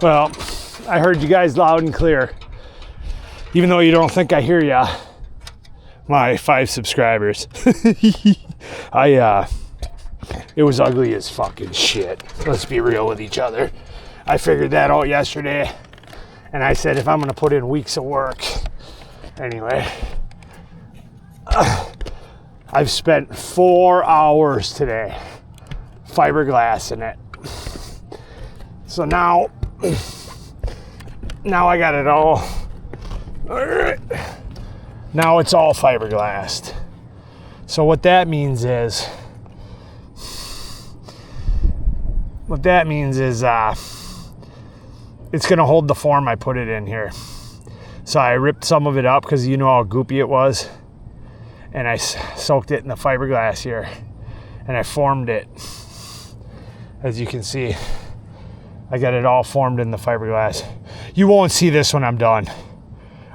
Well, I heard you guys loud and clear. Even though you don't think I hear ya. My 5 subscribers. It was ugly as fucking shit. Let's be real with each other. I figured that out yesterday. And I said, if I'm going to put in weeks of work. Anyway. I've spent 4 hours today fiberglassing it. So now I got it all. All right. Now it's all fiberglassed. So what that means is it's going to hold the form I put it in here. So I ripped some of it up because you know how goopy it was. And I soaked it in the fiberglass here. And I formed it. As you can see, I got it all formed in the fiberglass. You won't see this when I'm done.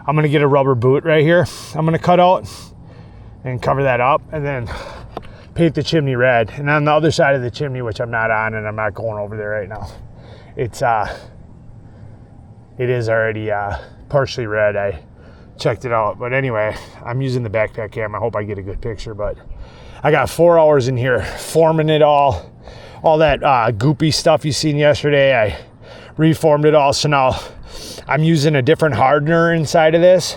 I'm going to get a rubber boot right here. I'm going to cut out and cover that up and then paint the chimney red. And on the other side of the chimney, which I'm not on and I'm not going over there right now, it is already partially red. I checked it out. But anyway, I'm using the backpack cam. I hope I get a good picture. But I got 4 hours in here forming it all. All that goopy stuff you seen yesterday, I reformed it all. So now I'm using a different hardener inside of this.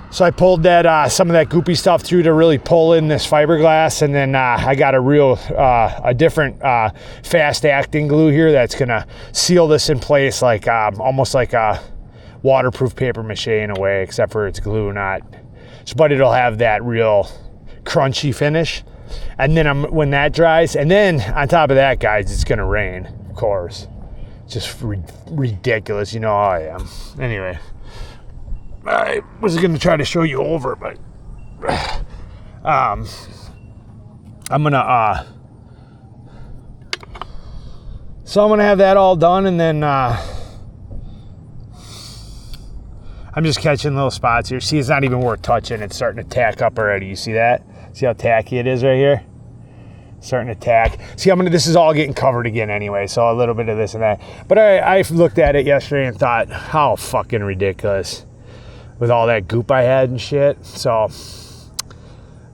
So I pulled that some of that goopy stuff through to really pull in this fiberglass, and then I got a different fast acting glue here that's gonna seal this in place like almost like a waterproof paper mache in a way, except for it's glue, not. But it'll have that real crunchy finish. And then when that dries, and then on top of that, guys, it's gonna rain, of course. Just ridiculous, you know how I am. Anyway. I was going to try to show you over, but I'm going to have that all done, and then I'm just catching little spots here. See, it's not even worth touching. It's starting to tack up already. You see that? See how tacky it is right here? Starting to tack. See, this is all getting covered again anyway, so a little bit of this and that. But I looked at it yesterday and thought, how fucking ridiculous. With all that goop I had and shit. So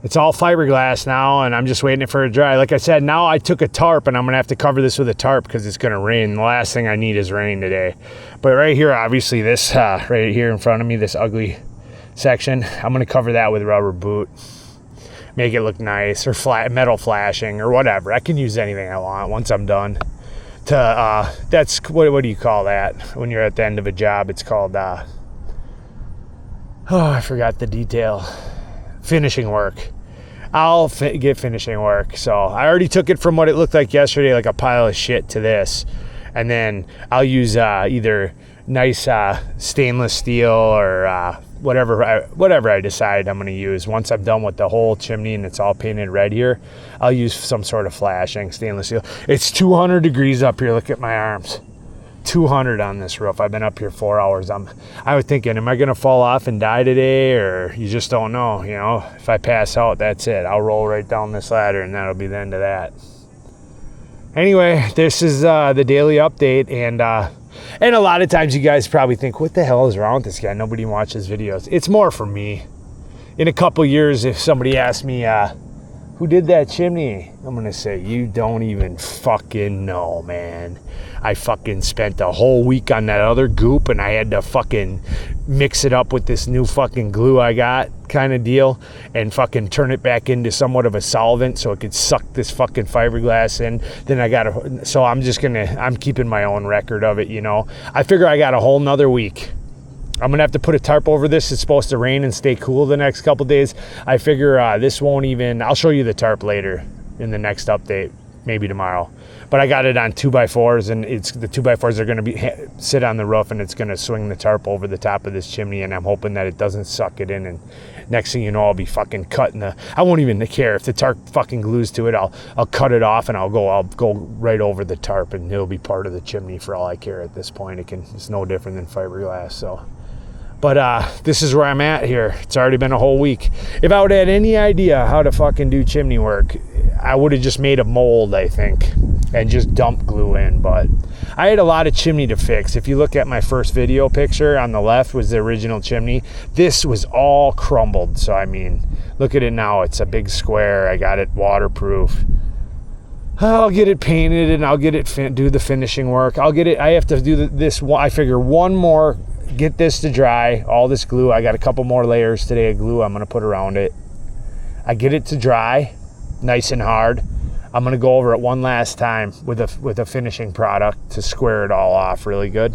it's all fiberglass now, and I'm just waiting for it to dry. Like I said, now I took a tarp, and I'm gonna have to cover this with a tarp because it's gonna rain. The last thing I need is rain today. But right here, obviously this right here in front of me, this ugly section, I'm gonna cover that with a rubber boot. Make it look nice, or metal flashing, or whatever. I can use anything I want once I'm done. That's what do you call that when you're at the end of a job? It's called I forgot the detail. Finishing work. I'll get finishing work. So I already took it from what it looked like yesterday, like a pile of shit, to this. And then I'll use either nice stainless steel or whatever I decide I'm going to use. Once I'm done with the whole chimney and it's all painted red here, I'll use some sort of flashing stainless steel. It's 200 degrees up here. Look at my arms. 200 on this roof. I've been up here 4 hours. I was thinking, am I going to fall off and die today? Or you just don't know, you know. If I pass out, that's it. I'll roll right down this ladder and that'll be the end of that. Anyway, this is the daily update. And a lot of times you guys probably think, what the hell is wrong with this guy? Nobody watches videos. It's more for me. In a couple years, if somebody asks me, who did that chimney? I'm going to say, you don't even fucking know, man. I fucking spent a whole week on that other goop, and I had to fucking mix it up with this new fucking glue I got kind of deal and fucking turn it back into somewhat of a solvent so it could suck this fucking fiberglass in. Then I'm keeping my own record of it, you know. I figure I got a whole nother week. I'm going to have to put a tarp over this. It's supposed to rain and stay cool the next couple days. I figure this won't even... I'll show you the tarp later in the next update, maybe tomorrow. But I got it on 2x4s, and the 2x4s are going to sit on the roof, and it's going to swing the tarp over the top of this chimney, and I'm hoping that it doesn't suck it in. And next thing you know, I'll be fucking cutting I won't even care if the tarp fucking glues to it. I'll cut it off, and I'll go right over the tarp, and it'll be part of the chimney for all I care at this point. It's no different than fiberglass. So. But this is where I'm at here. It's already been a whole week. If I would have had any idea how to fucking do chimney work, I would have just made a mold, I think, and just dumped glue in. But I had a lot of chimney to fix. If you look at my first video picture on the left was the original chimney. This was all crumbled. So I mean, look at it now. It's a big square. I got it waterproof. I'll get it painted and I'll get it do the finishing work. I'll get it. I have to do this. I figure one more, get this to dry, all this glue. I got a couple more layers today of glue I'm going to put around it. I get it to dry nice and hard. I'm going to go over it one last time with a finishing product to square it all off really good.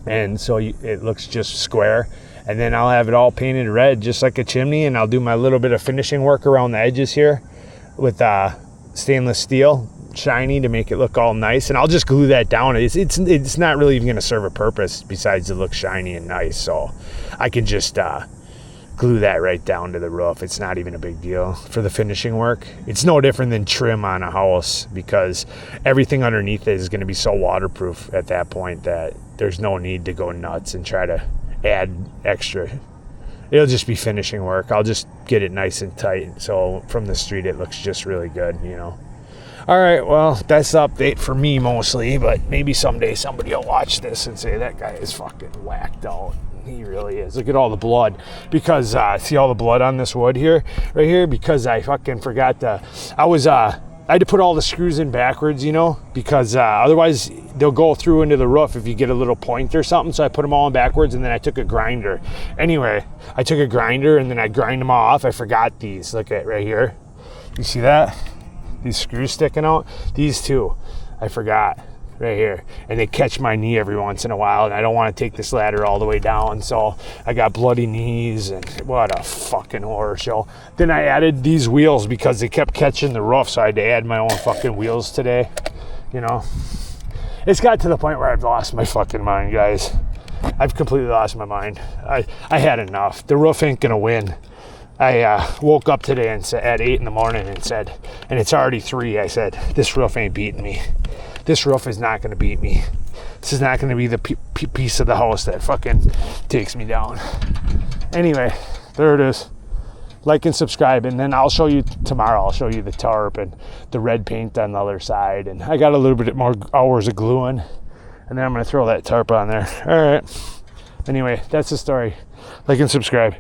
And so it looks just square. And then I'll have it all painted red just like a chimney, and I'll do my little bit of finishing work around the edges here with stainless steel, shiny, to make it look all nice. And I'll just glue that down. It's not really even going to serve a purpose besides to look shiny and nice. So I can just glue that right down to the roof. It's not even a big deal for the finishing work. It's no different than trim on a house, because everything underneath it is going to be so waterproof at that point that there's no need to go nuts and try to add extra. It'll just be finishing work. I'll just get it nice and tight, so from the street it looks just really good, you know. All right, well, that's the update for me mostly, but maybe someday somebody will watch this and say, that guy is fucking whacked out. He really is. Look at all the blood. Because, see all the blood on this wood here, right here? Because I fucking forgot I had to put all the screws in backwards, you know, because otherwise they'll go through into the roof if you get a little point or something. So I put them all in backwards, and then I took a grinder. Anyway, I took a grinder and then I grind them all off. I forgot these. Look at right here. You see that? These screws sticking out? These two, I forgot right here. And they catch my knee every once in a while, and I don't want to take this ladder all the way down. So I got bloody knees, and what a fucking horror show. Then I added these wheels because they kept catching the roof, so I had to add my own fucking wheels today. You know, it's got to the point where I've lost my fucking mind, guys. I've completely lost my mind. I had enough. The roof ain't gonna win. I woke up today and said at 8 in the morning and said, and it's already 3, I said, this roof ain't beating me. This roof is not going to beat me. This is not going to be the piece of the house that fucking takes me down. Anyway, there it is. Like and subscribe, and then I'll show you tomorrow. I'll show you the tarp and the red paint on the other side. And I got a little bit more hours of gluing, and then I'm going to throw that tarp on there. All right. Anyway, that's the story. Like and subscribe.